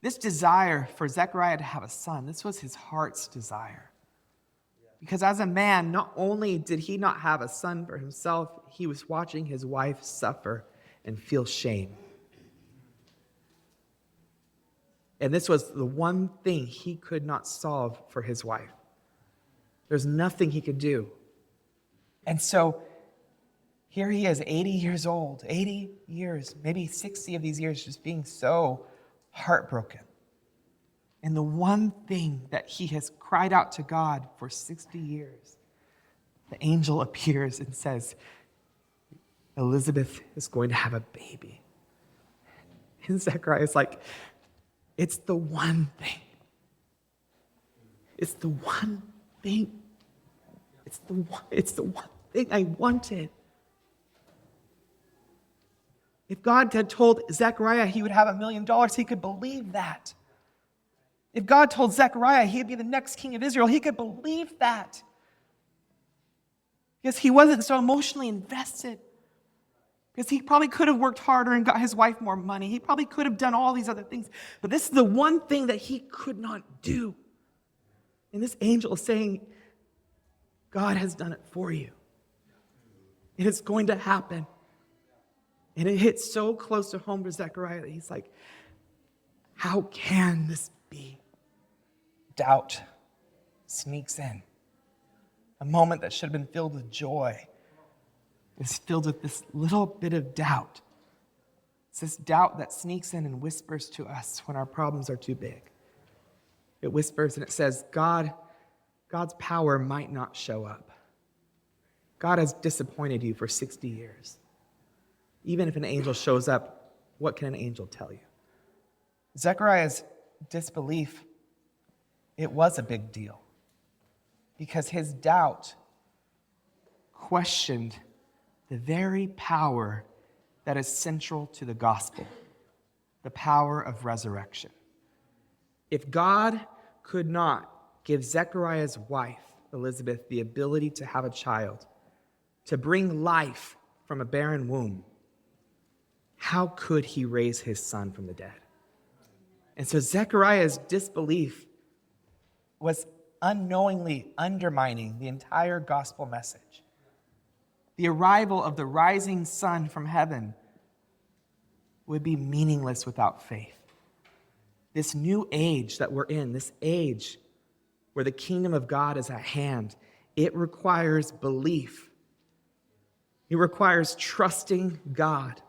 This desire for Zechariah to have a son, this was his heart's desire. Because as a man, not only did he not have a son for himself, he was watching his wife suffer and feel shame. And this was the one thing he could not solve for his wife. There's nothing he could do. And so here he is, 80 years old, 80 years, maybe 60 of these years, just being so heartbroken. And the one thing that he has cried out to God for 60 years, the angel appears and says, Elizabeth is going to have a baby. And Zechariah is like, it's the one thing. It's the one thing. It's the one thing I wanted. If God had told Zechariah he would have $1 million, he could believe that. If God told Zechariah he'd be the next king of Israel, he could believe that. Because he wasn't so emotionally invested. Because he probably could have worked harder and got his wife more money. He probably could have done all these other things. But this is the one thing that he could not do. And this angel is saying, God has done it for you. It is going to happen. And it hits so close to home to Zechariah that he's like, how can this be? Doubt sneaks in. A moment that should have been filled with joy is filled with this little bit of doubt. It's this doubt that sneaks in and whispers to us when our problems are too big. It whispers and it says, God's power might not show up. God has disappointed you for 60 years. Even if an angel shows up, what can an angel tell you? Zechariah's disbelief, it was a big deal. Because his doubt questioned the very power that is central to the gospel, the power of resurrection. If God could not give Zechariah's wife, Elizabeth, the ability to have a child, to bring life from a barren womb, how could he raise his son from the dead? And so Zechariah's disbelief was unknowingly undermining the entire gospel message. The arrival of the rising sun from heaven would be meaningless without faith. This new age that we're in, this age where the kingdom of God is at hand, it requires belief. It requires trusting God.